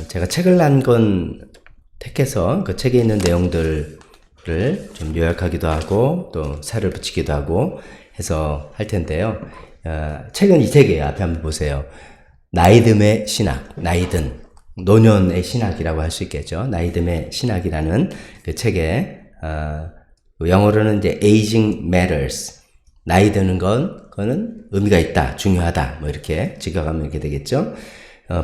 제가 책을 한 권 택해서 그 책에 있는 내용들을 좀 요약하기도 하고 또 살을 붙이기도 하고 해서 할 텐데요. 책은 이 책이에요. 앞에 한번 보세요. 나이듦의 신학, 나이든, 노년의 신학이라고 할 수 있겠죠. 나이듦의 신학이라는 그 책에, 영어로는 이제 Aging Matters. 나이 드는 그거는 의미가 있다, 중요하다, 뭐 이렇게 직역하면 이렇게 되겠죠.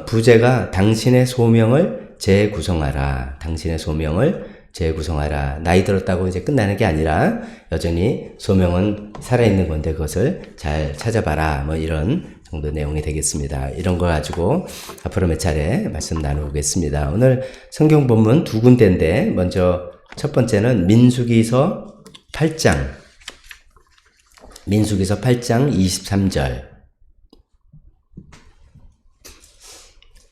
부제가 당신의 소명을 재구성하라. 당신의 소명을 재구성하라. 나이 들었다고 이제 끝나는 게 아니라 여전히 소명은 살아있는 건데 그것을 잘 찾아봐라. 뭐 이런 정도 내용이 되겠습니다. 이런 거 가지고 앞으로 몇 차례 말씀 나누겠습니다. 오늘 성경 본문 두 군데인데 먼저 첫 번째는 민수기서 8장 23절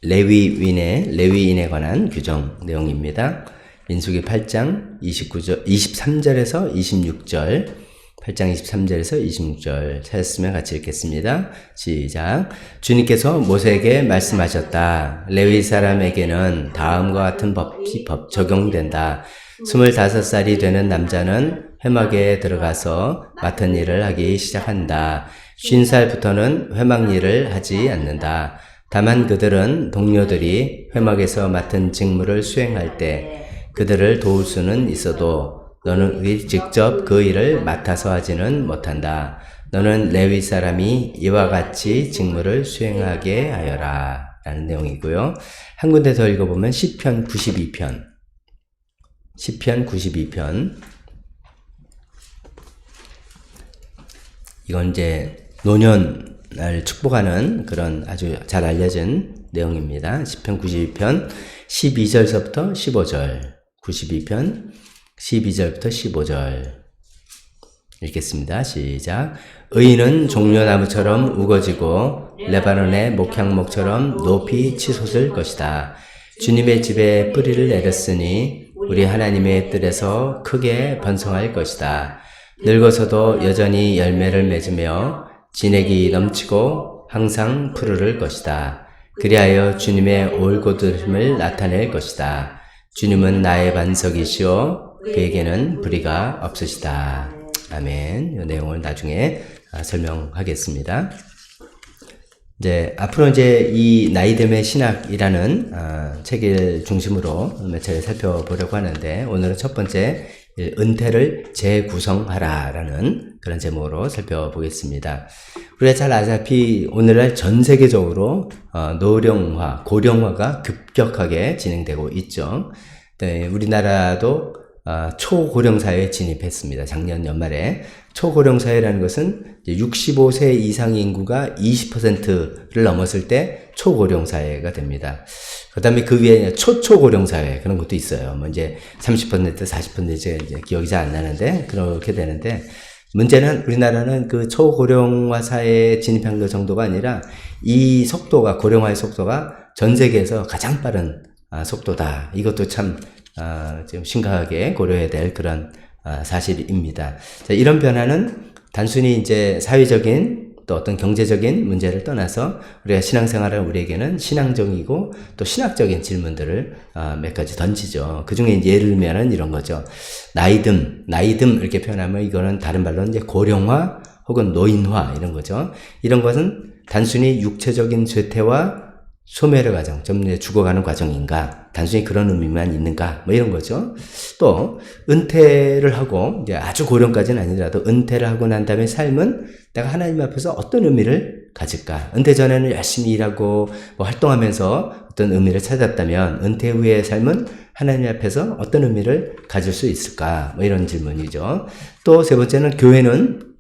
레위인에 관한 규정 내용입니다. 민수기 8장 23절에서 26절 8장 23절에서 26절 찾았으면 같이 읽겠습니다. 시작. 주님께서 모세에게 말씀하셨다. 레위 사람에게는 다음과 같은 법이 적용된다. 25살이 되는 남자는 회막에 들어가서 맡은 일을 하기 시작한다. 50살부터는 회막 일을 하지 않는다. 다만 그들은 동료들이 회막에서 맡은 직무를 수행할 때 그들을 도울 수는 있어도 너는 직접 그 일을 맡아서 하지는 못한다. 너는 레위 사람이 이와 같이 직무를 수행하게 하여라. 라는 내용이고요. 한 군데 더 읽어보면 시편 92편. 이건 이제 노년을 축복하는 그런 아주 잘 알려진 내용입니다. 시편 92편 12절서부터 15절. 92편 12절부터 15절 읽겠습니다. 시작. 의인은 종려나무처럼 우거지고 레바논의 목향목처럼 높이 치솟을 것이다. 주님의 집에 뿌리를 내렸으니 우리 하나님의 뜰에서 크게 번성할 것이다. 늙어서도 여전히 열매를 맺으며 진액이 넘치고 항상 푸르를 것이다. 그리하여 주님의 올곧음을 나타낼 것이다. 주님은 나의 반석이시오 그에게는 불의가 없으시다. 아멘. 이 내용을 나중에 설명하겠습니다. 이제 앞으로 이제 이 나이듦의 신학이라는 책을 중심으로 몇 차례 살펴보려고 하는데 오늘은 첫 번째 은퇴를 재구성하라라는 그런 제목으로 살펴보겠습니다. 우리가 잘 아시다시피 오늘날 전 세계적으로 노령화, 고령화가 급격하게 진행되고 있죠. 네, 우리나라도 초고령 사회에 진입했습니다. 작년 연말에. 초고령 사회라는 것은 65세 이상 인구가 20%를 넘었을 때 초고령 사회가 됩니다. 그 다음에 그 위에 초초고령 사회 그런 것도 있어요. 뭐 이제 30%, 40% 이제 기억이 잘 안 나는데 그렇게 되는데 문제는 우리나라는 그 초고령화 사회에 진입한 것 정도가 아니라 이 속도가 고령화의 속도가 전 세계에서 가장 빠른 속도다. 이것도 참 좀 심각하게 고려해야 될 그런 사실입니다. 자, 이런 변화는 단순히 이제 사회적인 또 어떤 경제적인 문제를 떠나서 우리가 신앙생활을 우리에게는 신앙적이고 또 신학적인 질문들을 몇 가지 던지죠. 그 중에 예를 들면은 이런 거죠. 나이듦 이렇게 표현하면 이거는 다른 말로 이제 고령화 혹은 노인화 이런 거죠. 이런 것은 단순히 육체적인 쇠퇴와 소멸의 과정, 좀 죽어가는 과정인가? 단순히 그런 의미만 있는가? 뭐 이런 거죠. 또 은퇴를 하고 이제 아주 고령까지는 아니더라도 은퇴를 하고 난 다음에 삶은 내가 하나님 앞에서 어떤 의미를 가질까? 은퇴 전에는 열심히 일하고 뭐 활동하면서 어떤 의미를 찾았다면 은퇴 후의 삶은 하나님 앞에서 어떤 의미를 가질 수 있을까? 뭐 이런 질문이죠. 또 세 번째는 교회는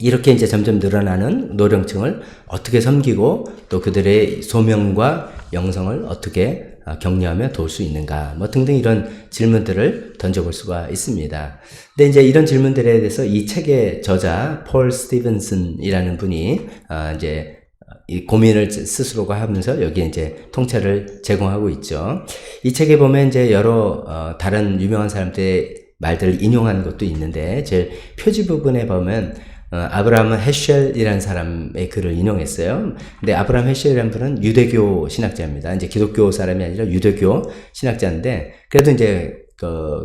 이렇게 이제 점점 늘어나는 노령층을 어떻게 섬기고 또 그들의 소명과 영성을 어떻게 격려하며 도울 수 있는가 뭐 등등 이런 질문들을 던져볼 수가 있습니다. 근데 이제 이런 질문들에 대해서 이 책의 저자 폴 스티븐슨이라는 분이 이제 이 고민을 스스로가 하면서 여기에 이제 통찰을 제공하고 있죠. 이 책에 보면 이제 여러 다른 유명한 사람들의 말들을 인용한 것도 있는데 제일 표지 부분에 보면 아브라함 헤셜이라는 사람의 글을 인용했어요. 근데 아브라함 헤셜이라는 분은 유대교 신학자입니다. 이제 기독교 사람이 아니라 유대교 신학자인데, 그래도 이제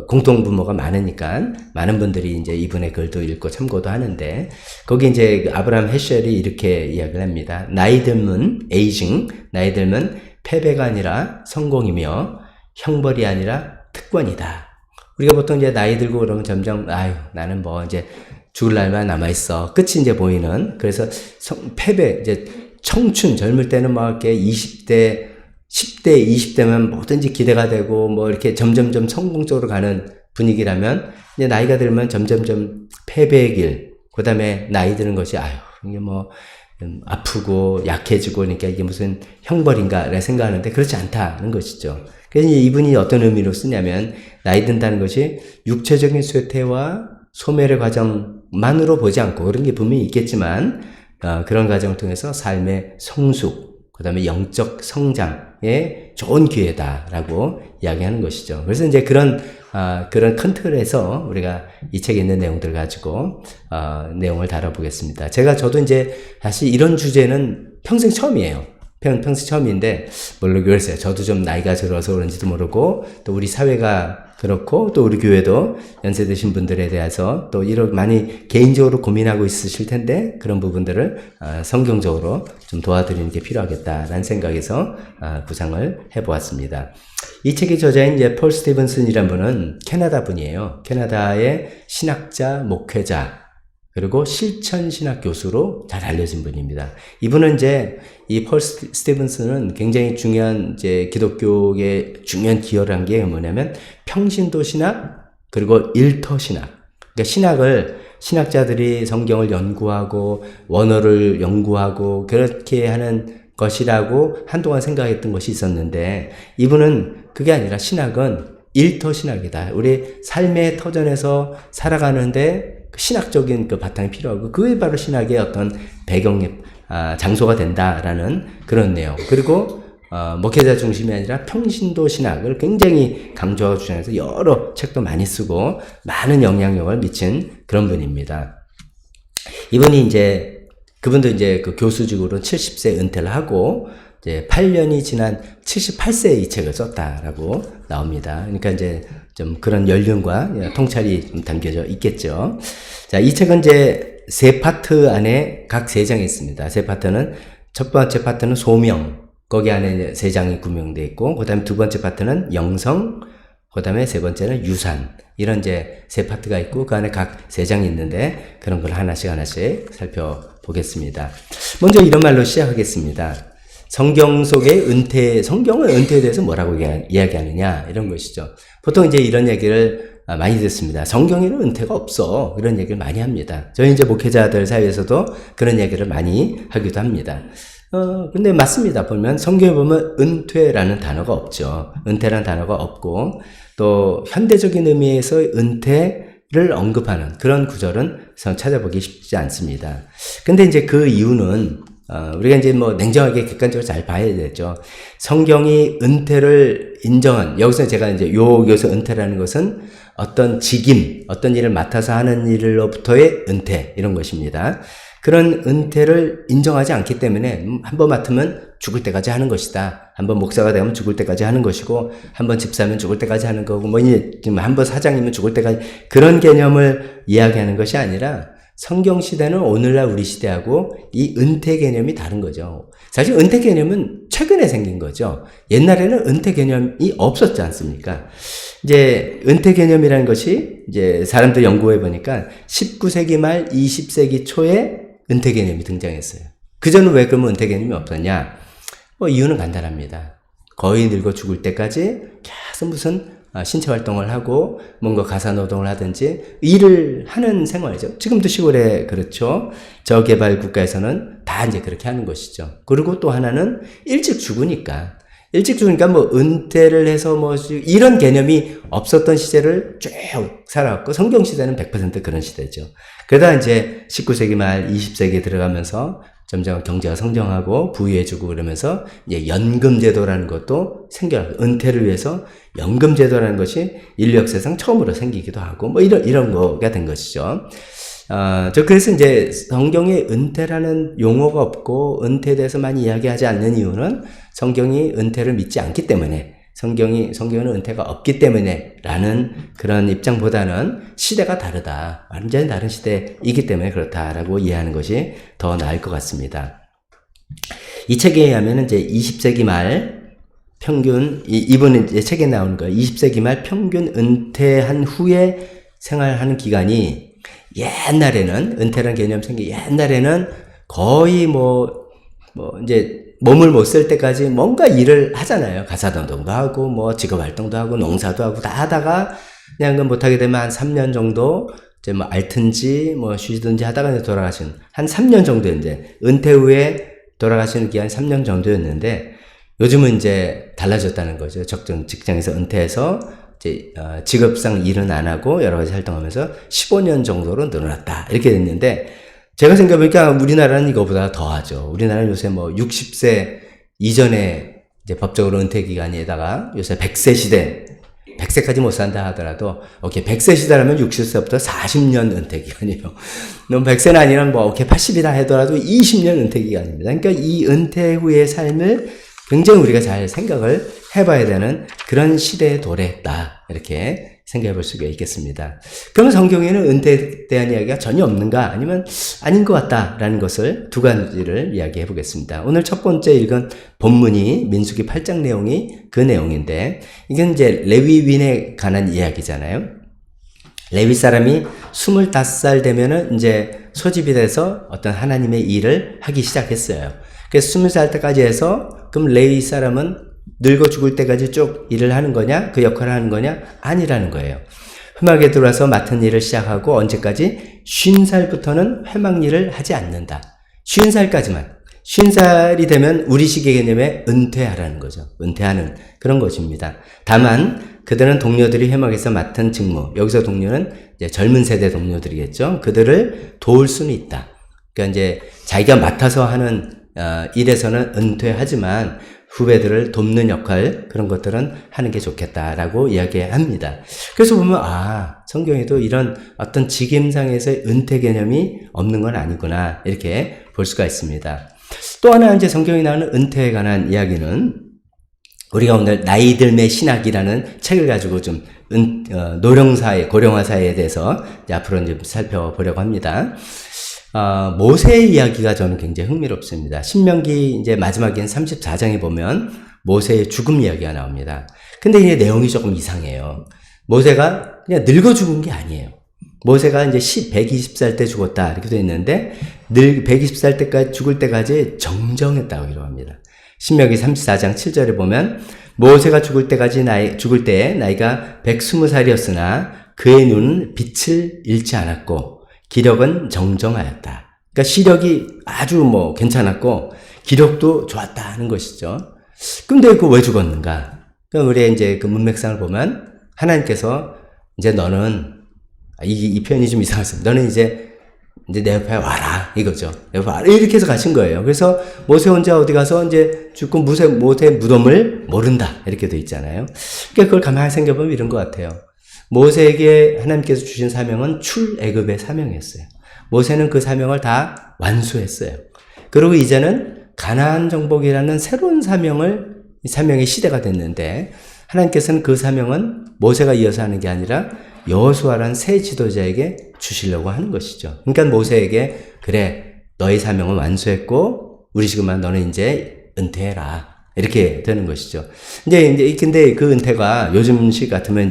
공통 분모가 많으니까 많은 분들이 이제 이분의 글도 읽고 참고도 하는데, 거기 이제 아브라함 헤셜이 이렇게 이야기를 합니다. 나이 들면 에이징, 나이 들면 패배가 아니라 성공이며 형벌이 아니라 특권이다. 우리가 보통 이제 나이 들고 그러면 점점 나는 뭐 이제 죽을 날만 남아있어. 끝이 이제 보이는. 그래서 패배, 이제 청춘, 젊을 때는 막 이렇게 20대, 10대, 20대면 뭐든지 기대가 되고 뭐 이렇게 점점점 성공 쪽으로 가는 분위기라면, 이제 나이가 들면 점점점 패배의 길, 그 다음에 나이 드는 것이, 이게 뭐, 아프고 약해지고, 그러니까 이게 무슨 형벌인가, 라고 생각하는데 그렇지 않다는 것이죠. 그래서 이분이 어떤 의미로 쓰냐면, 나이 든다는 것이 육체적인 쇠퇴와 소멸의 과정만으로 보지 않고, 그런 게 분명히 있겠지만, 그런 과정을 통해서 삶의 성숙, 그 다음에 영적 성장에 좋은 기회다라고 이야기하는 것이죠. 그래서 이제 그런 큰 틀에서 우리가 이 책에 있는 내용들 가지고, 내용을 다뤄보겠습니다. 저도 이제 사실 이런 주제는 평생 처음이에요. 평생 처음인데, 물론 그랬어요. 저도 좀 나이가 들어서 그런지도 모르고, 또 우리 사회가 그렇고, 또 우리 교회도 연세 드신 분들에 대해서 또 이런 많이 개인적으로 고민하고 있으실 텐데, 그런 부분들을 성경적으로 좀 도와드리는 게 필요하겠다라는 생각에서 구상을 해보았습니다. 이 책의 저자인 이제 폴 스티븐슨이라는 분은 캐나다 분이에요. 캐나다의 신학자, 목회자, 그리고 실천 신학 교수로 잘 알려진 분입니다. 이분은 이제 이 폴 스티븐슨은 굉장히 중요한 이제 기독교의 중요한 기여를 한 게 뭐냐면 평신도 신학, 그리고 일터 신학. 그러니까 신학자들이 성경을 연구하고 원어를 연구하고 그렇게 하는 것이라고 한동안 생각했던 것이 있었는데, 이분은 그게 아니라 신학은 일터 신학이다. 우리 삶의 터전에서 살아가는데 신학적인 그 바탕이 필요하고, 그게 바로 신학의 어떤 배경의 장소가 된다라는 그런 내용. 그리고 목회자 중심이 아니라 평신도 신학을 굉장히 강조하고 주장해서 여러 책도 많이 쓰고 많은 영향력을 미친 그런 분입니다. 이분이 그분도 이제 그 교수직으로 70세 은퇴를 하고, 이제 8년이 지난 78세에 이 책을 썼다라고 나옵니다. 그러니까 이제 좀 그런 연륜과 통찰이 좀 담겨져 있겠죠. 자, 이 책은 이제 세 파트 안에 각 세 장이 있습니다. 세 파트는, 첫 번째 파트는 소명, 거기 안에 세 장이 구명되어 있고, 그 다음에 두 번째 파트는 영성, 그 다음에 세 번째는 유산. 이런 이제 세 파트가 있고, 그 안에 각 세 장이 있는데, 그런 걸 하나씩 살펴보겠습니다. 먼저 이런 말로 시작하겠습니다. 성경 속의 은퇴, 성경은 은퇴에 대해서 뭐라고 이야기하느냐, 이런 것이죠. 보통 이제 이런 얘기를 많이 듣습니다. 성경에는 은퇴가 없어. 이런 얘기를 많이 합니다. 저희 이제 목회자들 사이에서도 그런 얘기를 많이 하기도 합니다. 근데 맞습니다. 보면, 성경에 보면 은퇴라는 단어가 없죠. 은퇴라는 단어가 없고, 또 현대적인 의미에서 은퇴를 언급하는 그런 구절은 찾아보기 쉽지 않습니다. 근데 이제 그 이유는, 우리가 이제 뭐 냉정하게 객관적으로 잘 봐야 되죠. 성경이 은퇴를 인정한, 여기서 제가 이제 여기서 은퇴라는 것은 어떤 직임, 어떤 일을 맡아서 하는 일로부터의 은퇴, 이런 것입니다. 그런 은퇴를 인정하지 않기 때문에 한번 맡으면 죽을 때까지 하는 것이다. 한번 목사가 되면 죽을 때까지 하는 것이고, 한번 집사면 죽을 때까지 하는 거고, 뭐 지금 한번 사장이면 죽을 때까지, 그런 개념을 이야기하는 것이 아니라, 성경 시대는 오늘날 우리 시대하고 이 은퇴 개념이 다른 거죠. 사실 은퇴 개념은 최근에 생긴 거죠. 옛날에는 은퇴 개념이 없었지 않습니까? 이제 은퇴 개념이라는 것이 이제 사람들 연구해 보니까 19세기 말 20세기 초에 은퇴 개념이 등장했어요. 그전은 왜 그러면 은퇴 개념이 없었냐? 이유는 간단합니다. 거의 늙어 죽을 때까지 계속 무슨 신체 활동을 하고 뭔가 가사 노동을 하든지 일을 하는 생활이죠. 지금도 시골에 그렇죠. 저개발 국가에서는 다 이제 그렇게 하는 것이죠. 그리고 또 하나는 일찍 죽으니까 뭐 은퇴를 해서 뭐 이런 개념이 없었던 시대를 쭉 살아왔고, 성경 시대는 100% 그런 시대죠. 그러다 이제 19세기 말 20세기에 들어가면서 점점 경제가 성장하고 부유해지고 그러면서 이제 연금제도라는 것도 생겨나고, 은퇴를 위해서 연금제도라는 것이 인류 역사상 처음으로 생기기도 하고, 뭐 이런 거가 된 것이죠. 그래서 이제 성경에 은퇴라는 용어가 없고 은퇴에 대해서 많이 이야기하지 않는 이유는 성경이 은퇴를 믿지 않기 때문에 성경에는 은퇴가 없기 때문에 라는 그런 입장보다는 시대가 다르다. 완전히 다른 시대이기 때문에 그렇다라고 이해하는 것이 더 나을 것 같습니다. 이 책에 의하면 이제 20세기 말 평균, 이분은 이제 책에 나오는 거예요. 20세기 말 평균 은퇴한 후에 생활하는 기간이 옛날에는, 은퇴라는 개념 생기 옛날에는 거의 이제 몸을 못 쓸 때까지 뭔가 일을 하잖아요. 가사노동도 하고, 직업 활동도 하고, 농사도 하고, 다 하다가, 그냥 그 못하게 되면 한 3년 정도, 이제 앓든지, 쉬든지 하다가 이제 돌아가신, 한 3년 정도 이제, 은퇴 후에 돌아가시는 기간이 3년 정도였는데, 요즘은 이제 달라졌다는 거죠. 적정 직장에서 은퇴해서, 이제, 직업상 일은 안 하고, 여러 가지 활동하면서 15년 정도로 늘어났다. 이렇게 됐는데, 제가 생각해보니까 우리나라는 이거보다 더 하죠. 우리나라는 요새 60세 이전에 이제 법적으로 은퇴 기간에다가 요새 100세 시대, 100세까지 못 산다 하더라도, 오케이, 100세 시대라면 60세부터 40년 은퇴 기간이에요. 너무 100세는 아니면 오케이, 80이다 하더라도 20년 은퇴 기간입니다. 그러니까 이 은퇴 후의 삶을 굉장히 우리가 잘 생각을 해봐야 되는 그런 시대에 도래했다. 이렇게 생각해 볼 수가 있겠습니다. 그러면 성경에는 은퇴에 대한 이야기가 전혀 없는가? 아니면 아닌 것 같다라는 것을 두 가지를 이야기해 보겠습니다. 오늘 첫 번째 읽은 본문이 민수기 8장 내용이 그 내용인데, 이건 이제 레위인에 관한 이야기잖아요. 레위 사람이 25살 되면은 이제 소집이 돼서 어떤 하나님의 일을 하기 시작했어요. 그래서 20살 때까지 해서, 그럼 레위 사람은 늙어 죽을 때까지 쭉 일을 하는 거냐? 그 역할을 하는 거냐? 아니라는 거예요. 회막에 들어와서 맡은 일을 시작하고 언제까지? 50살부터는 회막 일을 하지 않는다. 50살까지만. 50살이 되면 우리식의 개념에 은퇴하라는 거죠. 은퇴하는 그런 것입니다. 다만 그들은 동료들이 회막에서 맡은 직무, 여기서 동료는 이제 젊은 세대 동료들이겠죠. 그들을 도울 수는 있다. 그러니까 이제 자기가 맡아서 하는 일에서는 은퇴하지만 후배들을 돕는 역할, 그런 것들은 하는 게 좋겠다라고 이야기합니다. 그래서 보면, 성경에도 이런 어떤 직임상에서의 은퇴 개념이 없는 건 아니구나, 이렇게 볼 수가 있습니다. 또 하나 이제 성경에 나오는 은퇴에 관한 이야기는, 우리가 오늘 나이들매 신학이라는 책을 가지고 좀 노령사회, 고령화사회에 대해서 이제 앞으로 좀 살펴보려고 합니다. 모세의 이야기가 저는 굉장히 흥미롭습니다. 신명기 이제 마지막인 34장에 보면 모세의 죽음 이야기가 나옵니다. 근데 이 내용이 조금 이상해요. 모세가 그냥 늙어 죽은 게 아니에요. 모세가 이제 120살 때 죽었다 이렇게 되어 있는데 120살 때까지 죽을 때까지 정정했다고 기록합니다. 신명기 34장 7절에 보면 모세가 죽을 때 나이가 120살이었으나 그의 눈은 빛을 잃지 않았고 기력은 정정하였다. 그러니까 시력이 아주 괜찮았고 기력도 좋았다는 것이죠. 근데 그 왜 죽었는가? 그럼 우리 이제 그 문맥상을 보면 하나님께서 이제 너는 이 표현이 좀 이상했습니다. 너는 이제 내 옆에 와라 이거죠. 옆에 와라 이렇게 해서 가신 거예요. 그래서 모세 혼자 어디 가서 이제 죽고 모세 무덤을 모른다 이렇게 돼 있잖아요. 그러니까 그걸 가만히 생각해보면 이런 것 같아요. 모세에게 하나님께서 주신 사명은 출애굽의 사명이었어요. 모세는 그 사명을 다 완수했어요. 그리고 이제는 가나안 정복이라는 새로운 사명의 시대가 됐는데 하나님께서는 그 사명은 모세가 이어서 하는 게 아니라 여호수아라는 새 지도자에게 주시려고 하는 것이죠. 그러니까 모세에게 그래 너의 사명은 완수했고 우리 지금만 너는 이제 은퇴해라. 이렇게 되는 것이죠. 근데 그 은퇴가 요즘식 같으면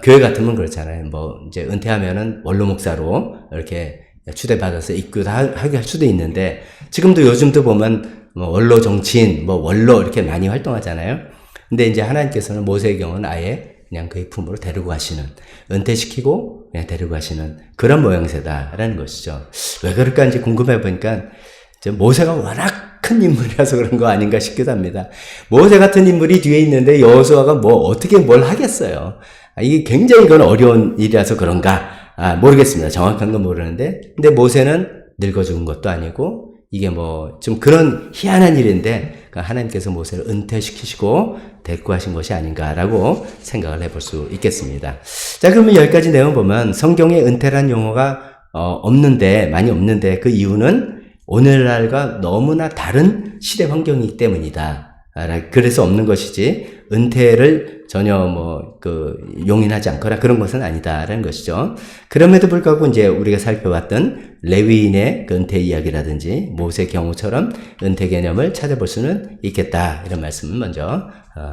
교회 같으면 그렇잖아요. 이제 은퇴하면은 원로 목사로 이렇게 추대받아서 입교도 하게 할 수도 있는데, 지금도 요즘도 보면 원로 정치인, 원로 이렇게 많이 활동하잖아요. 근데 이제 하나님께서는 모세의 경우는 아예 그냥 그의 품으로 데리고 가시는, 은퇴시키고 그냥 데리고 가시는 그런 모양새다라는 것이죠. 왜 그럴까 이제 궁금해 보니까, 모세가 워낙 큰 인물이라서 그런 거 아닌가 싶기도 합니다. 모세 같은 인물이 뒤에 있는데 여호수아가 어떻게 뭘 하겠어요. 이게 굉장히 이건 어려운 일이라서 그런가? 모르겠습니다. 정확한 건 모르는데. 근데 모세는 늙어 죽은 것도 아니고, 이게 좀 그런 희한한 일인데, 하나님께서 모세를 은퇴시키시고 데리고 하신 것이 아닌가라고 생각을 해볼 수 있겠습니다. 자, 그러면 여기까지 내용 보면 성경의 은퇴란 용어가 많이 없는데 그 이유는 오늘날과 너무나 다른 시대 환경이기 때문이다. 그래서 없는 것이지 은퇴를 전혀 용인하지 않거나 그런 것은 아니다라는 것이죠. 그럼에도 불구하고 이제 우리가 살펴봤던 레위인의 그 은퇴 이야기라든지 모세의 경우처럼 은퇴 개념을 찾아볼 수는 있겠다. 이런 말씀을 먼저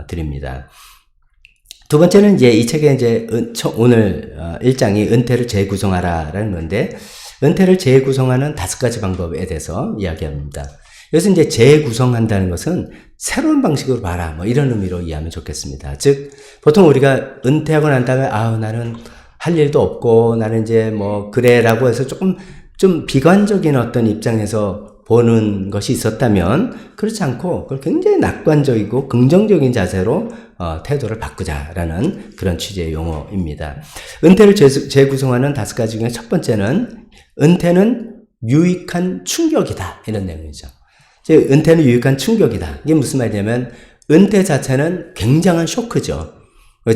드립니다. 두 번째는 이제 이 책의 이제 오늘 1장이 은퇴를 재구성하라라는 건데, 은퇴를 재구성하는 5가지 방법에 대해서 이야기합니다. 여기서 이제 재구성한다는 것은 새로운 방식으로 봐라, 이런 의미로 이해하면 좋겠습니다. 즉, 보통 우리가 은퇴하고 난 다음에, 나는 할 일도 없고, 나는 이제 그래라고 해서 좀 비관적인 어떤 입장에서 보는 것이 있었다면, 그렇지 않고, 그걸 굉장히 낙관적이고 긍정적인 자세로 태도를 바꾸자라는 그런 취지의 용어입니다. 은퇴를 재구성하는 5가지 중에 첫 번째는, 은퇴는 유익한 충격이다. 이런 내용이죠. 은퇴는 유익한 충격이다. 이게 무슨 말이냐면, 은퇴 자체는 굉장한 쇼크죠.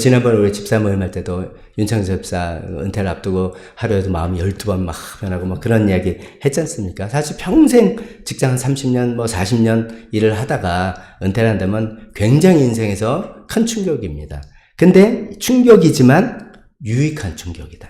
지난번에 우리 집사 모임 할 때도 윤창수 집사 은퇴를 앞두고 하루에도 마음이 12번 막 변하고 그런 이야기 했지 않습니까? 사실 평생 직장 30년, 40년 일을 하다가 은퇴를 한다면 굉장히 인생에서 큰 충격입니다. 근데 충격이지만 유익한 충격이다.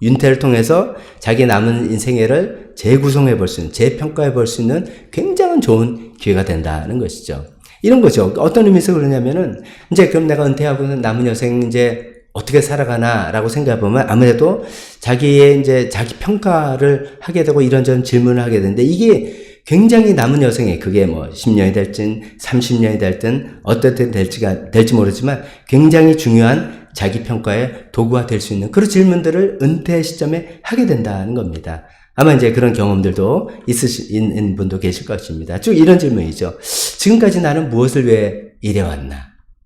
은퇴를 통해서 자기 남은 인생애를 재구성해 볼 수 있는, 재평가해 볼 수 있는 굉장히 좋은 기회가 된다는 것이죠. 이런 거죠. 어떤 의미에서 그러냐면은, 이제 그럼 내가 은퇴하고는 남은 여생 이제 어떻게 살아가나라고 생각해 보면 아무래도 자기의 이제 자기 평가를 하게 되고 이런저런 질문을 하게 되는데, 이게 굉장히 남은 여생에 그게 10년이 될진 30년이 될든 어떻게 될지 모르지만 굉장히 중요한 자기 평가의 도구가 될 수 있는 그런 질문들을 은퇴 시점에 하게 된다는 겁니다. 아마 이제 그런 경험들도 있으신 분도 계실 것입니다. 쭉 이런 질문이죠. 지금까지 나는 무엇을 위해 일해왔나?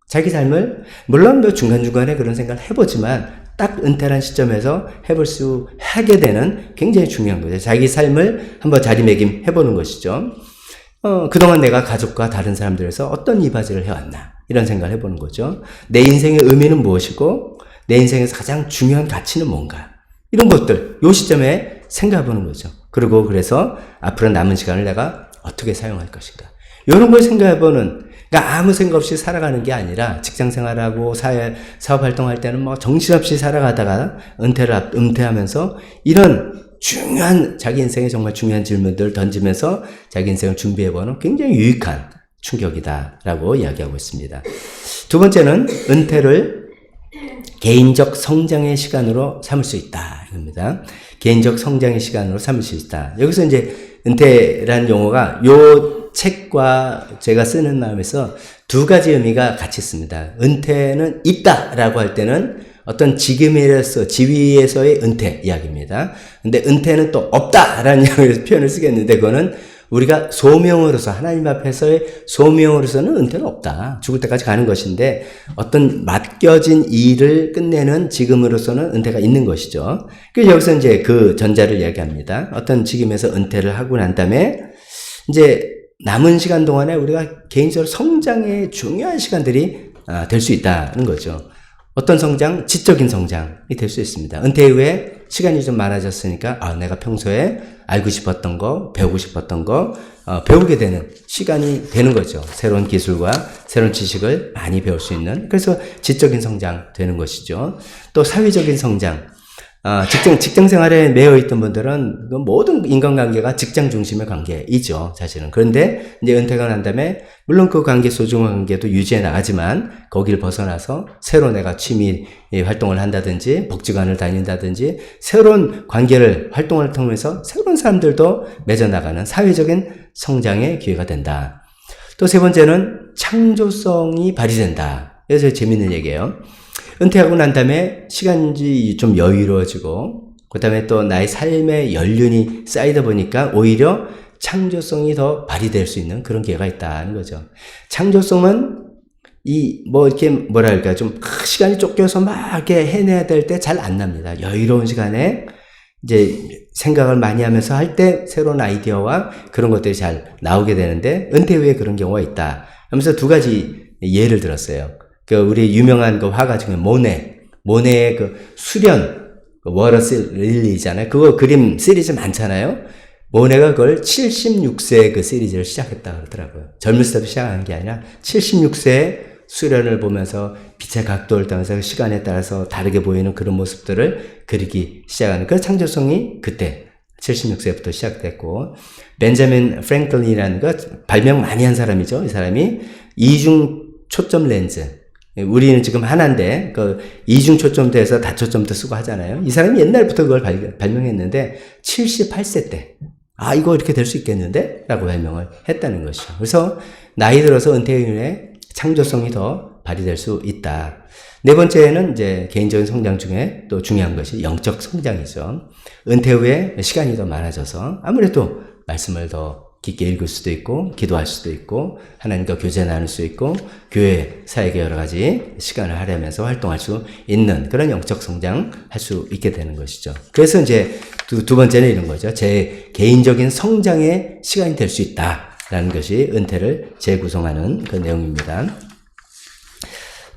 자기 삶을, 물론 중간중간에 그런 생각을 해보지만, 딱 은퇴란 시점에서 하게 되는 굉장히 중요한 거죠. 자기 삶을 한번 자리매김 해보는 것이죠. 그동안 내가 가족과 다른 사람들에서 어떤 이바지를 해왔나? 이런 생각을 해보는 거죠. 내 인생의 의미는 무엇이고, 내 인생에서 가장 중요한 가치는 뭔가? 이런 것들, 요 시점에 생각해보는 거죠. 그리고 그래서 앞으로 남은 시간을 내가 어떻게 사용할 것인가. 이런 걸 생각해보는, 그러니까 아무 생각 없이 살아가는 게 아니라 직장 생활하고 사업 활동할 때는 정신없이 살아가다가 은퇴하면서 이런 중요한, 자기 인생에 정말 중요한 질문들을 던지면서 자기 인생을 준비해보는 굉장히 유익한 충격이다라고 이야기하고 있습니다. 두 번째는 은퇴를 개인적 성장의 시간으로 삼을 수 있다. 이겁니다. 개인적 성장의 시간으로 삼을 수 있다. 여기서 이제 은퇴라는 용어가 요 책과 제가 쓰는 마음에서 2가지 의미가 같이 있습니다. 은퇴는 있다라고 할 때는 어떤 직임에서, 지위에서의 은퇴 이야기입니다. 근데 은퇴는 또 없다라는 표현을 쓰겠는데, 그거는 우리가 소명으로서, 하나님 앞에서의 소명으로서는 은퇴는 없다. 죽을 때까지 가는 것인데, 어떤 맡겨진 일을 끝내는 직음으로서는 은퇴가 있는 것이죠. 그래서 여기서 이제 그 전자를 이야기합니다. 어떤 직임에서 은퇴를 하고 난 다음에, 이제 남은 시간 동안에 우리가 개인적으로 성장의 중요한 시간들이 될 수 있다는 거죠. 어떤 성장? 지적인 성장이 될 수 있습니다. 은퇴 이후에 시간이 좀 많아졌으니까, 내가 평소에 알고 싶었던 거, 배우고 싶었던 거, 배우게 되는 시간이 되는 거죠. 새로운 기술과 새로운 지식을 많이 배울 수 있는. 그래서 지적인 성장 되는 것이죠. 또 사회적인 성장. 직장 생활에 매여 있던 분들은 모든 인간관계가 직장 중심의 관계이죠, 사실은. 그런데 이제 은퇴가 난 다음에, 물론 그 관계, 소중한 관계도 유지해 나가지만, 거기를 벗어나서 새로 내가 취미 활동을 한다든지, 복지관을 다닌다든지, 새로운 활동을 통해서 새로운 사람들도 맺어나가는 사회적인 성장의 기회가 된다. 또 세 번째는 창조성이 발휘된다. 그래서 재밌는 얘기예요. 은퇴하고 난 다음에 시간이 좀 여유로워지고, 그 다음에 또 나의 삶의 연륜이 쌓이다 보니까 오히려 창조성이 더 발휘될 수 있는 그런 기회가 있다는 거죠. 창조성은 좀 시간이 쫓겨서 막 이렇게 해내야 될 때 잘 안 납니다. 여유로운 시간에 이제 생각을 많이 하면서 할 때 새로운 아이디어와 그런 것들이 잘 나오게 되는데, 은퇴 후에 그런 경우가 있다 하면서 2가지 예를 들었어요. 우리 유명한 그 화가 중에 모네의 그 수련, 워러스 릴리잖아요. 그거 그림 시리즈 많잖아요. 모네가 그걸 76세에 그 시리즈를 시작했다 그러더라고요. 젊었을 때부터 시작한 게 아니라 76세에 수련을 보면서 빛의 각도를 따라서 시간에 따라서 다르게 보이는 그런 모습들을 그리기 시작하는 그 창조성이 그때 76세부터 시작됐고, 벤자민 프랭클린이라는 거 발명 많이 한 사람이죠. 이 사람이 이중 초점 렌즈, 우리는 지금 하나인데 그 이중 초점대에서 다초점도 쓰고 하잖아요. 이 사람이 옛날부터 그걸 발명했는데 78세 때 이거 이렇게 될 수 있겠는데? 라고 발명을 했다는 것이죠. 그래서 나이 들어서 은퇴 이후에 창조성이 더 발휘될 수 있다. 네 번째는 이제 개인적인 성장 중에 또 중요한 것이 영적 성장이죠. 은퇴 후에 시간이 더 많아져서 아무래도 말씀을 더 깊게 읽을 수도 있고, 기도할 수도 있고, 하나님과 교제 나눌 수 있고, 교회 사역에 여러 가지 시간을 할애하면서 활동할 수 있는 그런 영적 성장 할 수 있게 되는 것이죠. 그래서 이제 두 번째는 이런 거죠. 제 개인적인 성장의 시간이 될 수 있다라는 것이 은퇴를 재구성하는 그 내용입니다.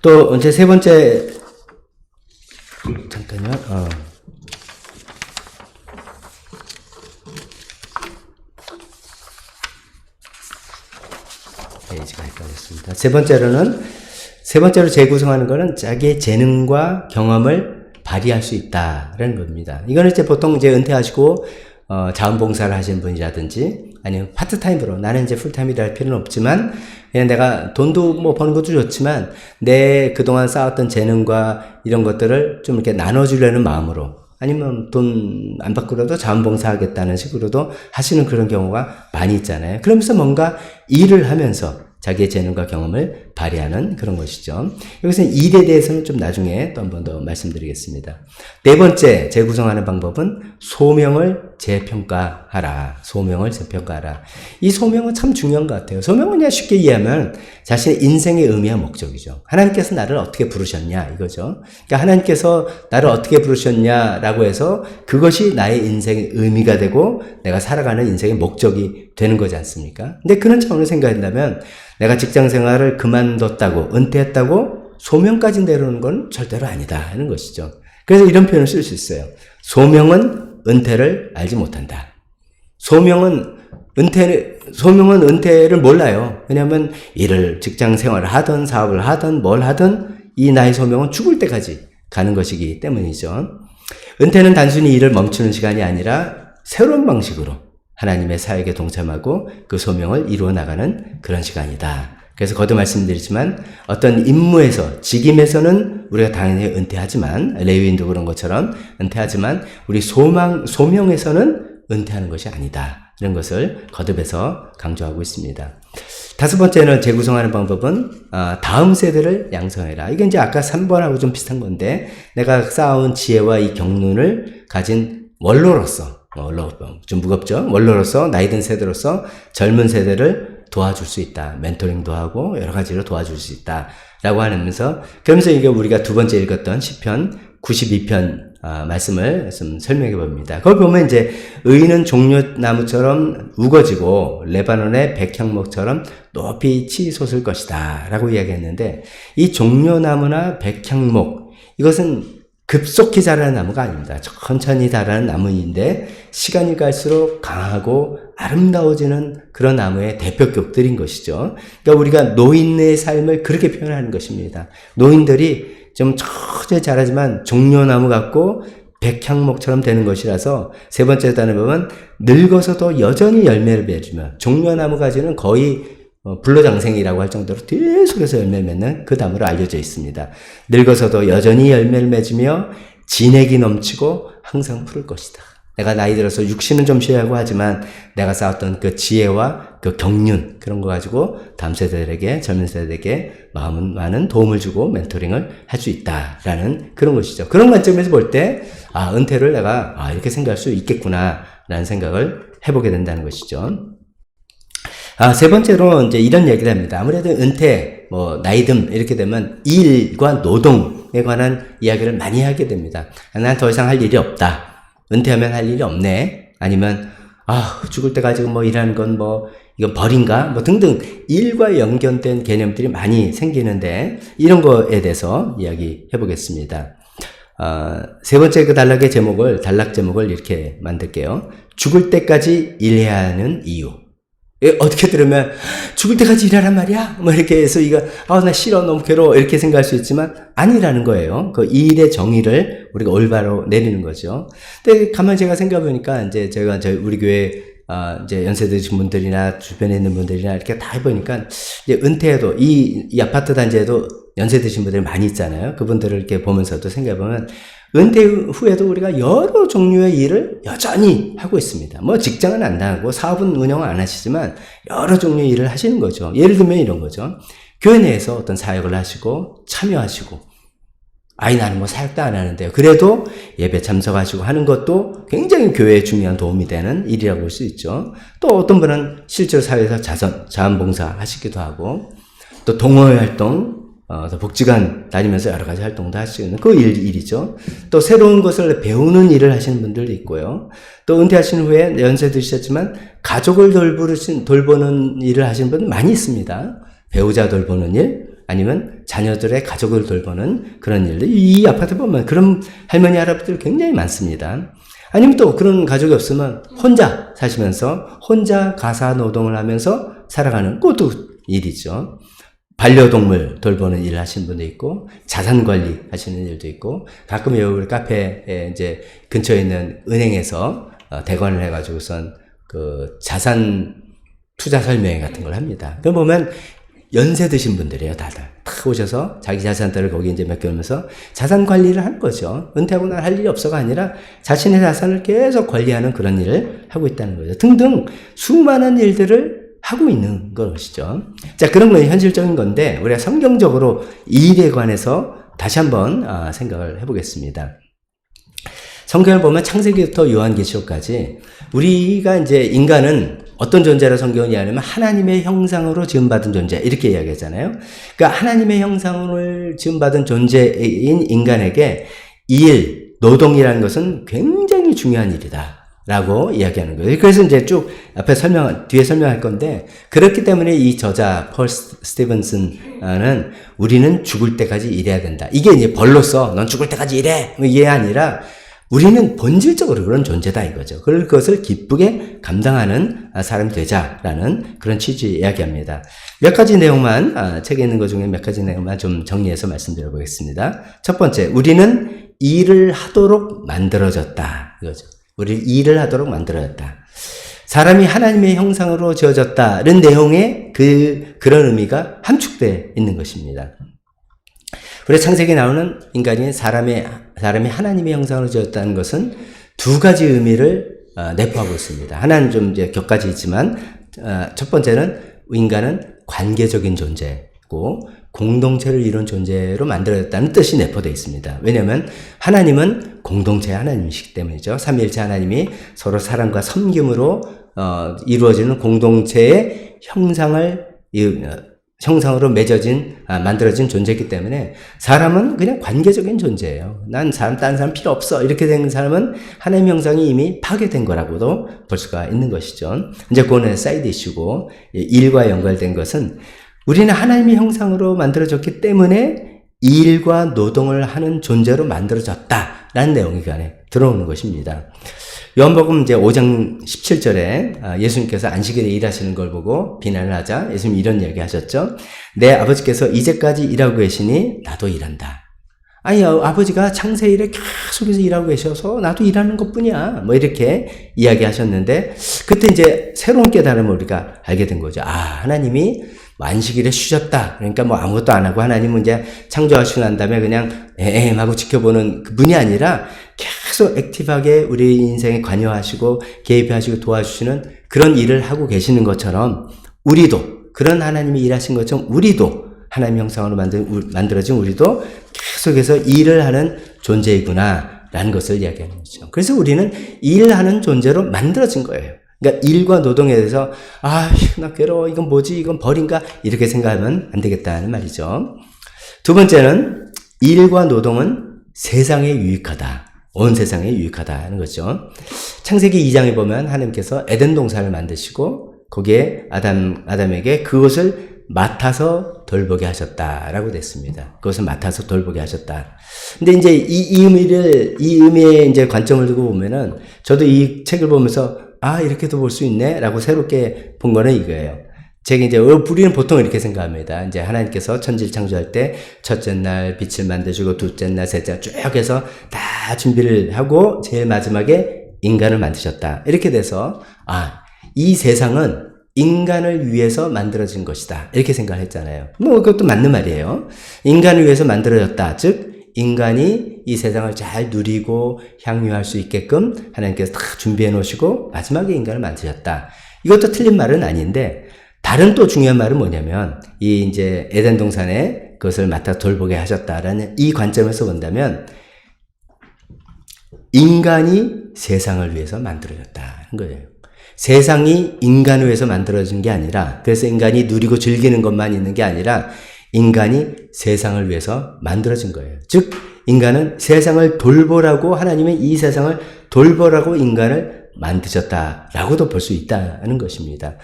또 이제 세 번째, 잠깐요. 페이지가 헷갈렸습니다. 세 번째로 재구성하는 것은 자기의 재능과 경험을 발휘할 수 있다라는 겁니다. 이거는 이제 보통 이제 은퇴하시고 자원봉사를 하시는 분이라든지 아니면 파트타임으로, 나는 이제 풀타임이라 할 필요는 없지만 그냥 내가 돈도 뭐 버는 것도 좋지만 내 그동안 쌓았던 재능과 이런 것들을 좀 이렇게 나눠주려는 마음으로, 아니면 돈 안 받고라도 자원봉사 하겠다는 식으로도 하시는 그런 경우가 많이 있잖아요. 그러면서 뭔가 일을 하면서 자기의 재능과 경험을 발휘하는 그런 것이죠. 여기서 일에 대해서는 좀 나중에 또 한 번 더 말씀드리겠습니다. 네 번째 재구성하는 방법은 소명을 재평가하라. 소명을 재평가하라. 이 소명은 참 중요한 것 같아요. 소명은 그냥 쉽게 이해하면 자신의 인생의 의미와 목적이죠. 하나님께서 나를 어떻게 부르셨냐 이거죠. 그러니까 하나님께서 나를 어떻게 부르셨냐라고 해서 그것이 나의 인생의 의미가 되고 내가 살아가는 인생의 목적이 되는 거지 않습니까? 근데 그런 차원으로 생각한다면 내가 직장 생활을 그만뒀다고, 은퇴했다고 소명까지 내려오는 건 절대로 아니다 하는 것이죠. 그래서 이런 표현을 쓸 수 있어요. 소명은 은퇴를 알지 못한다. 소명은 은퇴를 몰라요. 왜냐하면 일을, 직장 생활을 하든 사업을 하든 뭘 하든 이 나의 소명은 죽을 때까지 가는 것이기 때문이죠. 은퇴는 단순히 일을 멈추는 시간이 아니라 새로운 방식으로 하나님의 사역에 동참하고 그 소명을 이루어 나가는 그런 시간이다. 그래서 거듭 말씀드리지만 어떤 임무에서, 직임에서는 우리가 당연히 은퇴하지만, 레위인도 그런 것처럼 은퇴하지만 우리 소명에서는 은퇴하는 것이 아니다. 이런 것을 거듭해서 강조하고 있습니다. 다섯 번째는 재구성하는 방법은 다음 세대를 양성해라. 이게 이제 아까 3번하고 좀 비슷한 건데, 내가 쌓아온 지혜와 이 경륜을 가진 원로로서, 좀 무겁죠? 원로로서, 나이든 세대로서 젊은 세대를 도와줄 수 있다. 멘토링도 하고 여러 가지로 도와줄 수 있다. 라고 하면서, 그러면서 이게 우리가 두 번째 읽었던 시편 92편 말씀을 좀 설명해 봅니다. 거기 보면 이제 의인은 종려나무처럼 우거지고 레바논의 백향목처럼 높이 치솟을 것이다. 라고 이야기했는데, 이 종려나무나 백향목, 이것은 급속히 자라는 나무가 아닙니다. 천천히 자라는 나무인데 시간이 갈수록 강하고 아름다워지는 그런 나무의 대표격들인 것이죠. 그러니까 우리가 노인의 삶을 그렇게 표현하는 것입니다. 노인들이 좀 천천히 자라지만 종려나무 같고 백향목처럼 되는 것이라서, 세 번째 단을 보면 늙어서도 여전히 열매를 맺으며, 종려나무 가지는 거의 불로장생이라고 할 정도로 계속해서 열매를 맺는 그 나무로 알려져 있습니다. 늙어서도 여전히 열매를 맺으며 진액이 넘치고 항상 푸를 것이다. 내가 나이 들어서 육신은 좀 쉬어야하고 하지만 내가 쌓았던 그 지혜와 그 경륜, 그런 거 가지고 다음 세대들에게, 젊은 세대에게 많은 도움을 주고 멘토링을 할 수 있다라는 그런 것이죠. 그런 관점에서 볼 때 은퇴를 내가 이렇게 생각할 수 있겠구나 라는 생각을 해보게 된다는 것이죠. 세 번째로 이제 이런 얘기를 합니다. 아무래도 은퇴, 나이듦 이렇게 되면 일과 노동에 관한 이야기를 많이 하게 됩니다. 난 더 이상 할 일이 없다. 은퇴하면 할 일이 없네. 아니면 죽을 때까지 일하는 건 이건 벌인가? 등등 일과 연결된 개념들이 많이 생기는데, 이런 거에 대해서 이야기해 보겠습니다. 세 번째 그 단락 제목을 이렇게 만들게요. 죽을 때까지 일해야 하는 이유. 어떻게 들으면 죽을 때까지 일하란 말이야? 뭐 이렇게 해서 나 싫어, 너무 괴로워 이렇게 생각할 수 있지만 아니라는 거예요. 그 일의 정의를 우리가 올바로 내리는 거죠. 근데 가만히 제가 생각해 보니까 이제 제가 우리 교회 이제 연세 드신 분들이나 주변에 있는 분들이나 이렇게 다 해보니까 이제 은퇴해도 이 아파트 단지에도 연세 드신 분들이 많이 있잖아요. 그분들을 이렇게 보면서도 생각해 보면 은퇴 후에도 우리가 여러 종류의 일을 여전히 하고 있습니다. 뭐 직장은 안 나가고 사업은 운영 안 하시지만 여러 종류의 일을 하시는 거죠. 예를 들면 이런 거죠. 교회 내에서 어떤 사역을 하시고 참여하시고 나는 뭐 사역도 안 하는데요. 그래도 예배 참석하시고 하는 것도 굉장히 교회에 중요한 도움이 되는 일이라고 볼 수 있죠. 또 어떤 분은 실제로 사회에서 자원봉사 하시기도 하고 또 동호회 활동 복지관 다니면서 여러 가지 활동도 할 수 있는 그 일이죠. 또 새로운 것을 배우는 일을 하시는 분들도 있고요. 또 은퇴하신 후에 연세 드셨지만 가족을 돌보는 일을 하시는 분들 많이 있습니다. 배우자 돌보는 일, 아니면 자녀들의 가족을 돌보는 그런 일들. 이 아파트 보면 그런 할머니, 할아버지들 굉장히 많습니다. 아니면 또 그런 가족이 없으면 혼자 사시면서 혼자 가사 노동을 하면서 살아가는 것도 일이죠. 반려동물 돌보는 일을 하시는 분도 있고, 자산 관리 하시는 일도 있고, 가끔 여기 카페에 이제 근처에 있는 은행에서 대관을 해가지고선 그 자산 투자 설명회 같은 걸 합니다. 그럼 보면 연세 드신 분들이에요, 다들. 탁 오셔서 자기 자산들을 거기 이제 맡겨오면서 자산 관리를 할 거죠. 은퇴하고 난 할 일이 없어가 아니라 자신의 자산을 계속 관리하는 그런 일을 하고 있다는 거죠. 등등 수많은 일들을 하고 있는 것이죠. 자, 그런 건 현실적인 건데, 우리가 성경적으로 이 일에 관해서 다시 한번 생각을 해보겠습니다. 성경을 보면 창세기부터 요한계시록까지 우리가 이제 인간은 어떤 존재라 성경은 이야기하면 하나님의 형상으로 지음받은 존재 이렇게 이야기하잖아요. 그러니까 하나님의 형상을 지음받은 존재인 인간에게 노동이라는 것은 굉장히 중요한 일이다 라고 이야기하는 거예요. 그래서 이제 쭉 앞에 뒤에 설명할 건데, 그렇기 때문에 이 저자 폴 스티븐슨은 우리는 죽을 때까지 일해야 된다. 이게 이제 벌로서 넌 죽을 때까지 일해 이게 아니라 우리는 본질적으로 그런 존재다 이거죠. 그것을 기쁘게 감당하는 사람이 되자라는 그런 취지 이야기합니다. 몇 가지 내용만, 책에 있는 것 중에 몇 가지 내용만 좀 정리해서 말씀드려 보겠습니다. 첫 번째, 우리는 일을 하도록 만들어졌다 이거죠. 우리 일을 하도록 만들어졌다. 사람이 하나님의 형상으로 지어졌다는 내용의 그런 의미가 함축되어 있는 것입니다. 우리 창세기에 나오는 인간이 사람이 하나님의 형상으로 지었다는 것은 두 가지 의미를 내포하고 있습니다. 하나는 좀 이제 격가지 있지만, 첫 번째는 인간은 관계적인 존재고 공동체를 이룬 존재로 만들어졌다는 뜻이 내포되어 있습니다. 왜냐하면 하나님은 공동체의 하나님이시기 때문이죠. 삼위일체 하나님이 서로 사랑과 섬김으로 이루어지는 공동체의 형상으로 만들어진 존재이기 때문에 사람은 그냥 관계적인 존재예요. 난 다른 사람 필요 없어. 이렇게 된 사람은 하나님의 형상이 이미 파괴된 거라고도 볼 수가 있는 것이죠. 이제 그거는 사이드 이슈고, 일과 연관된 것은 우리는 하나님의 형상으로 만들어졌기 때문에 일과 노동을 하는 존재로 만들어졌다라는 내용이 그 안에 들어오는 것입니다. 요한복음 이제 5장 17절에 예수님께서 안식일에 일하시는 걸 보고 비난을 하자 예수님 이런 이야기 하셨죠. 내 아버지께서 이제까지 일하고 계시니 나도 일한다. 아버지가 창세일에 계속해서 일하고 계셔서 나도 일하는 것 뿐이야. 뭐 이렇게 이야기하셨는데, 그때 이제 새로운 깨달음을 우리가 알게 된 거죠. 하나님이 안식일에 쉬셨다. 그러니까 뭐 아무것도 안 하고 하나님은 이제 창조하시고 난 다음에 그냥 하고 지켜보는 그분이 아니라 계속 액티브하게 우리 인생에 관여하시고 개입하시고 도와주시는 그런 일을 하고 계시는 것처럼, 우리도 그런 하나님이 일하신 것처럼 우리도 하나님 형상으로 만들어진 우리도 계속해서 일을 하는 존재이구나 라는 것을 이야기하는 거죠. 그래서 우리는 일하는 존재로 만들어진 거예요. 그러니까 일과 노동에 대해서 나 괴로워, 이건 뭐지, 이건 벌인가 이렇게 생각하면 안 되겠다는 말이죠. 두 번째는 일과 노동은 세상에 유익하다. 온 세상에 유익하다 하는 거죠. 창세기 2장에 보면 하나님께서 에덴 동산을 만드시고 거기에 아담에게 그것을 맡아서 돌보게 하셨다라고 됐습니다. 그것을 맡아서 돌보게 하셨다. 근데 이제 이 의미의 이제 관점을 두고 보면은 저도 이 책을 보면서 아, 이렇게도 볼 수 있네? 라고 새롭게 본 거는 이거예요. 제가 이제 우리는 보통 이렇게 생각합니다. 이제 하나님께서 천지를 창조할 때 첫째 날 빛을 만드시고 둘째 날, 셋째 날 쭉 해서 다 준비를 하고 제일 마지막에 인간을 만드셨다. 이렇게 돼서 아, 이 세상은 인간을 위해서 만들어진 것이다. 이렇게 생각을 했잖아요. 뭐 그것도 맞는 말이에요. 인간을 위해서 만들어졌다. 즉 인간이 이 세상을 잘 누리고 향유할 수 있게끔 하나님께서 다 준비해 놓으시고 마지막에 인간을 만드셨다. 이것도 틀린 말은 아닌데 다른 또 중요한 말은 뭐냐면 이 이제 에덴 동산에 그것을 맡아 돌보게 하셨다라는 이 관점에서 본다면 인간이 세상을 위해서 만들어졌다는 거예요. 세상이 인간을 위해서 만들어진 게 아니라 그래서 인간이 누리고 즐기는 것만 있는 게 아니라 인간이 세상을 위해서 만들어진 거예요. 즉 인간은 세상을 돌보라고 하나님의 이 세상을 돌보라고 인간을 만드셨다라고도 볼 수 있다는 것입니다.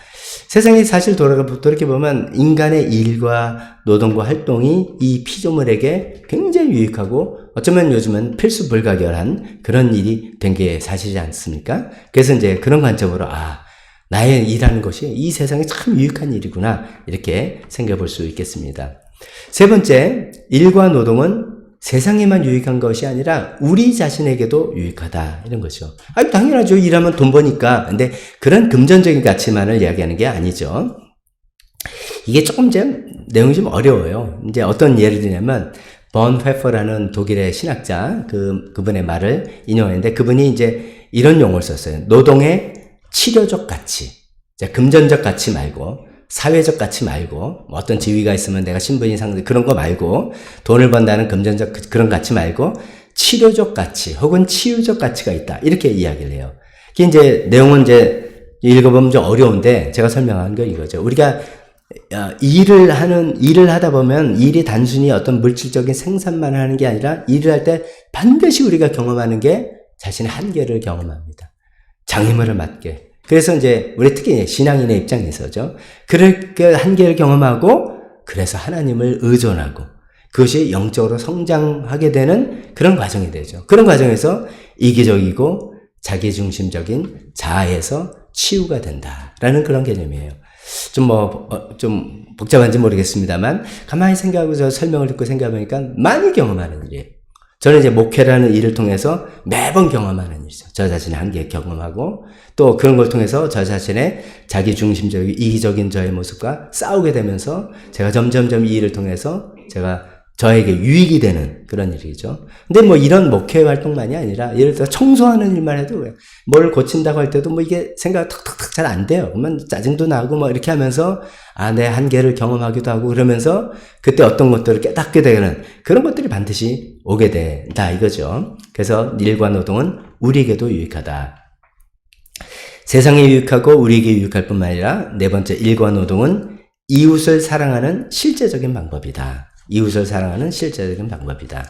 세상이 사실 돌이켜보면 인간의 일과 노동과 활동이 이 피조물에게 굉장히 유익하고 어쩌면 요즘은 필수 불가결한 그런 일이 된 게 사실이지 않습니까? 그래서 이제 그런 관점으로 나의 일하는 것이 이 세상에 참 유익한 일이구나 이렇게 생각해 볼 수 있겠습니다. 세 번째, 일과 노동은 세상에만 유익한 것이 아니라 우리 자신에게도 유익하다 이런 거죠. 당연하죠. 일하면 돈 버니까. 근데 그런 금전적인 가치만을 이야기하는 게 아니죠. 이게 조금 내용이 좀 어려워요. 이제 어떤 예를 들냐면 번페퍼라는 독일의 신학자 그분의 말을 인용했는데 그분이 이제 이런 용어를 썼어요. 노동의 치료적 가치. 금전적 가치 말고 사회적 가치 말고 어떤 지위가 있으면 내가 신분이 상승 그런 거 말고 돈을 번다는 금전적 그런 가치 말고 치료적 가치 혹은 치유적 가치가 있다 이렇게 이야기를 해요. 이게 이제 내용은 이제 읽어보면 좀 어려운데 제가 설명한 거 이거죠. 우리가 일을 하다 보면 일이 단순히 어떤 물질적인 생산만 하는 게 아니라 일을 할 때 반드시 우리가 경험하는 게 자신의 한계를 경험합니다. 장애물을 맞게. 그래서 이제 우리 특히 신앙인의 입장에서죠. 그 한계를 경험하고 그래서 하나님을 의존하고 그것이 영적으로 성장하게 되는 그런 과정이 되죠. 그런 과정에서 이기적이고 자기중심적인 자아에서 치유가 된다라는 그런 개념이에요. 좀 복잡한지 모르겠습니다만 가만히 생각하고 설명을 듣고 생각해보니까 많이 경험하는 일이에요. 저는 이제 목회라는 일을 통해서 매번 경험하는 일이죠. 저 자신의 한계 경험하고 또 그런 걸 통해서 저 자신의 자기중심적인 이기적인 저의 모습과 싸우게 되면서 제가 점점점 이 일을 통해서 저에게 유익이 되는 그런 일이죠. 근데 뭐 이런 목회 활동만이 아니라 예를 들어 청소하는 일만 해도 뭘 고친다고 할 때도 뭐 이게 생각 탁탁탁 잘 안 돼요. 그러면 짜증도 나고 뭐 이렇게 하면서 내 한계를 경험하기도 하고 그러면서 그때 어떤 것들을 깨닫게 되는 그런 것들이 반드시 오게 된다 이거죠. 그래서 일과 노동은 우리에게도 유익하다. 세상에 유익하고 우리에게 유익할 뿐만 아니라 네 번째 일과 노동은 이웃을 사랑하는 실제적인 방법이다. 이웃을 사랑하는 실제적인 방법이다.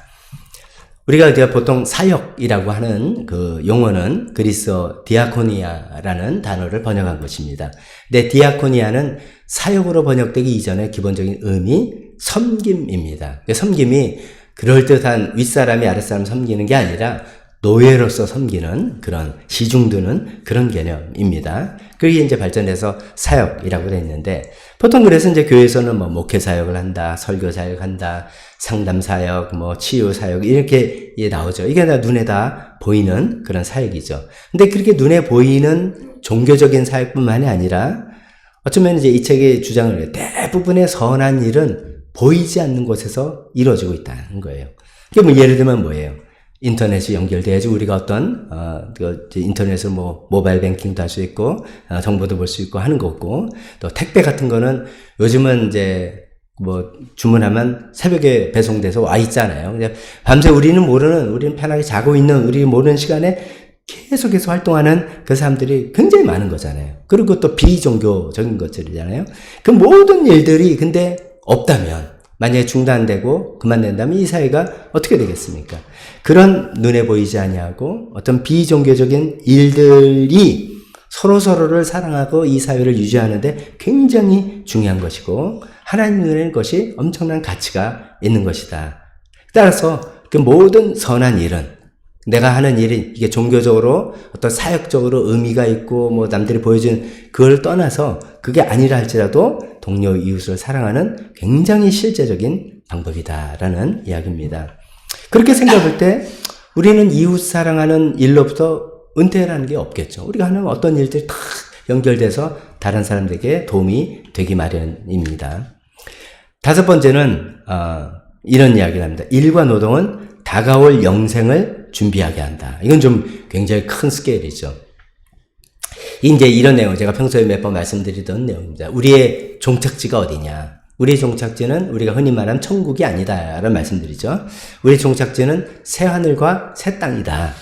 우리가 보통 사역이라고 하는 그 용어는 그리스어 디아코니아라는 단어를 번역한 것입니다. 근데 디아코니아는 사역으로 번역되기 이전의 기본적인 의미 섬김입니다. 섬김이 그럴듯한 윗사람이 아랫사람 섬기는 게 아니라 노예로서 섬기는 그런 시중드는 그런 개념입니다. 그게 이제 발전해서 사역이라고 되어 있는데 보통 그래서 이제 교회에서는 뭐 목회 사역을 한다, 설교 사역 한다, 상담 사역, 뭐 치유 사역 이렇게 나오죠. 이게 다 눈에 다 보이는 그런 사역이죠. 근데 그렇게 눈에 보이는 종교적인 사역뿐만이 아니라 어쩌면 이제 이 책의 주장을 해요. 대부분의 선한 일은 보이지 않는 곳에서 이루어지고 있다는 거예요. 이게 뭐 예를 들면 뭐예요? 인터넷이 연결돼야지 우리가 어떤 인터넷으로 뭐 모바일 뱅킹도 할 수 있고 정보도 볼 수 있고 하는 거고 또 택배 같은 거는 요즘은 이제 뭐 주문하면 새벽에 배송돼서 와 있잖아요. 밤새 우리는 편하게 자고 있는 우리 모르는 시간에 계속해서 활동하는 그 사람들이 굉장히 많은 거잖아요. 그리고 또 비종교적인 것들이잖아요. 그 모든 일들이 근데 없다면 만약에 중단되고 그만된다면 이 사회가 어떻게 되겠습니까? 그런 눈에 보이지 아니하고 어떤 비종교적인 일들이 서로서로를 사랑하고 이 사회를 유지하는데 굉장히 중요한 것이고 하나님 눈에는 것이 엄청난 가치가 있는 것이다. 따라서 그 모든 선한 일은, 내가 하는 일이 이게 종교적으로 어떤 사역적으로 의미가 있고 뭐 남들이 보여준 그걸 떠나서 그게 아니라 할지라도 동료 이웃을 사랑하는 굉장히 실제적인 방법이다라는 이야기입니다. 그렇게 생각할 때 우리는 이웃 사랑하는 일로부터 은퇴라는 게 없겠죠. 우리가 하는 어떤 일들이 다 연결돼서 다른 사람들에게 도움이 되기 마련입니다. 다섯 번째는 이런 이야기를 합니다. 일과 노동은 다가올 영생을 준비하게 한다. 이건 좀 굉장히 큰 스케일이죠. 이제 이런 내용, 제가 평소에 몇 번 말씀드리던 내용입니다. 우리의 종착지가 어디냐? 우리의 종착지는 우리가 흔히 말하는 천국이 아니다라는 말씀드리죠. 우리의 종착지는 새하늘과 새 땅이다.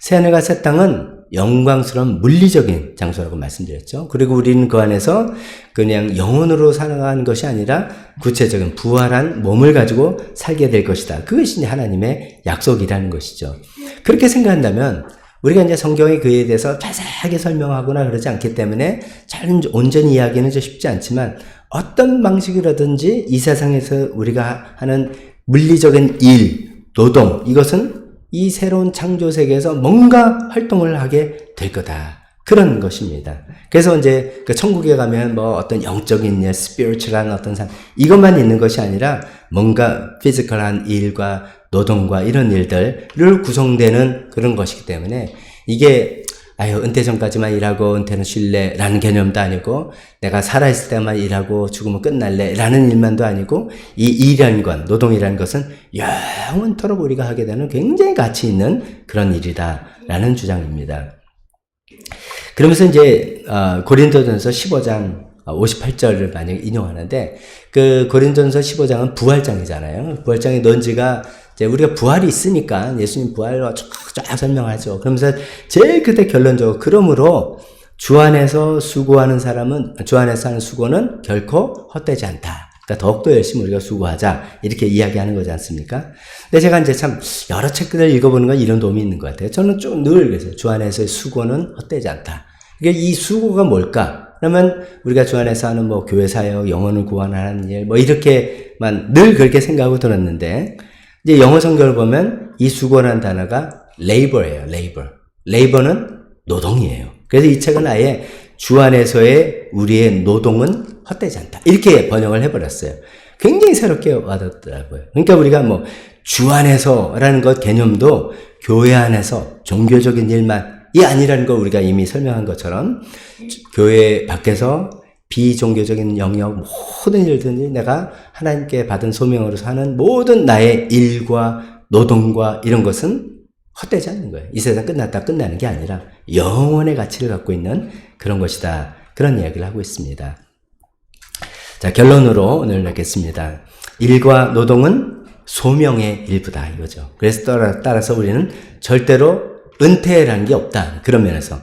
새하늘과 새 땅은 영광스러운 물리적인 장소라고 말씀드렸죠. 그리고 우리는 그 안에서 그냥 영혼으로 살아가는 것이 아니라 구체적인 부활한 몸을 가지고 살게 될 것이다. 그것이 이제 하나님의 약속이라는 것이죠. 그렇게 생각한다면 우리가 이제 성경에 그에 대해서 자세하게 설명하거나 그러지 않기 때문에 잘 온전히 이야기는 좀 쉽지 않지만 어떤 방식이라든지 이 세상에서 우리가 하는 물리적인 일, 노동, 이것은 이 새로운 창조 세계에서 뭔가 활동을 하게 될 거다. 그런 것입니다. 그래서 이제 그 천국에 가면 뭐 어떤 영적인 일, 스피리추얼한 어떤 삶, 이것만 있는 것이 아니라 뭔가 피지컬한 일과 노동과 이런 일들을 구성되는 그런 것이기 때문에 이게 은퇴 전까지만 일하고 은퇴는 쉴래라는 개념도 아니고 내가 살아있을 때만 일하고 죽으면 끝날래라는 일만도 아니고 이 일이라는 것, 노동이라는 것은 영원토록 우리가 하게 되는 굉장히 가치 있는 그런 일이다라는 주장입니다. 그러면서 이제 고린도전서 15장 58절을 만약에 인용하는데 그 고린도전서 15장은 부활장이잖아요. 부활장의 논지가 이제 우리가 부활이 있으니까 예수님 부활로 쫙 설명하죠. 그러면서 제일 그때 결론적으로 그러므로 주 안에서 수고하는 사람은 주 안에서 하는 수고는 결코 헛되지 않다. 그러니까 더욱더 열심히 우리가 수고하자 이렇게 이야기하는 거지 않습니까? 근데 제가 이제 참 여러 책들을 읽어보는 건 이런 도움이 있는 것 같아요. 저는 좀 늘 그래서 주 안에서의 수고는 헛되지 않다. 그러니까 이 수고가 뭘까? 그러면 우리가 주 안에서 하는 뭐 교회 사역, 영혼을 구원하는 일, 뭐 이렇게만 늘 그렇게 생각하고 들었는데 이제 영어 성경을 보면 이 수고라는 단어가 labor예요. labor는 노동이에요. 그래서 이 책은 아예 주 안에서의 우리의 노동은 헛되지 않다. 이렇게 번역을 해버렸어요. 굉장히 새롭게 와닿더라고요. 그러니까 우리가 뭐 주 안에서라는 것 개념도 교회 안에서 종교적인 일만 이 아니라는 걸 우리가 이미 설명한 것처럼 교회 밖에서 비종교적인 영역 모든 일들이 내가 하나님께 받은 소명으로서 하는 모든 나의 일과 노동과 이런 것은 헛되지 않는 거예요. 이 세상 끝났다 끝나는 게 아니라 영원의 가치를 갖고 있는 그런 것이다. 그런 이야기를 하고 있습니다. 자, 결론으로 오늘 내겠습니다. 일과 노동은 소명의 일부다 이거죠. 그래서 따라서 우리는 절대로 은퇴라는 게 없다. 그런 면에서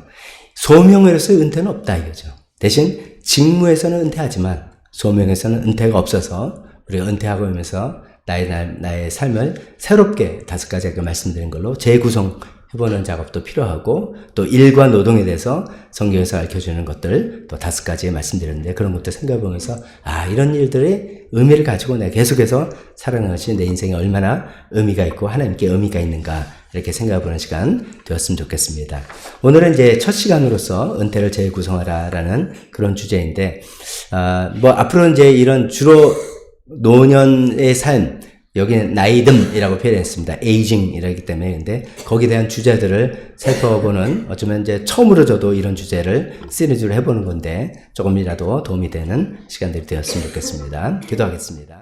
소명으로서의 은퇴는 없다 이거죠. 대신 직무에서는 은퇴하지만 소명에서는 은퇴가 없어서 우리가 은퇴하고 오면서 나의 삶을 새롭게 다섯 가지 아까 말씀드린 걸로 재구성해보는 작업도 필요하고 또 일과 노동에 대해서 성경에서 알려주는 것들 또 다섯 가지 말씀드렸는데 그런 것도 생각해보면서 이런 일들이 의미를 가지고 내가 계속해서 살아가는 것이 내 인생에 얼마나 의미가 있고 하나님께 의미가 있는가 이렇게 생각해보는 시간 되었으면 좋겠습니다. 오늘은 이제 첫 시간으로서 은퇴를 재구성하라라는 그런 주제인데 앞으로 이제 이런 주로 노년의 삶, 여기는 나이듦이라고 표현했습니다. 에이징이라기 때문에. 근데 거기에 대한 주제들을 살펴보는, 어쩌면 이제 처음으로 저도 이런 주제를 시리즈로 해보는 건데, 조금이라도 도움이 되는 시간들이 되었으면 좋겠습니다. 기도하겠습니다.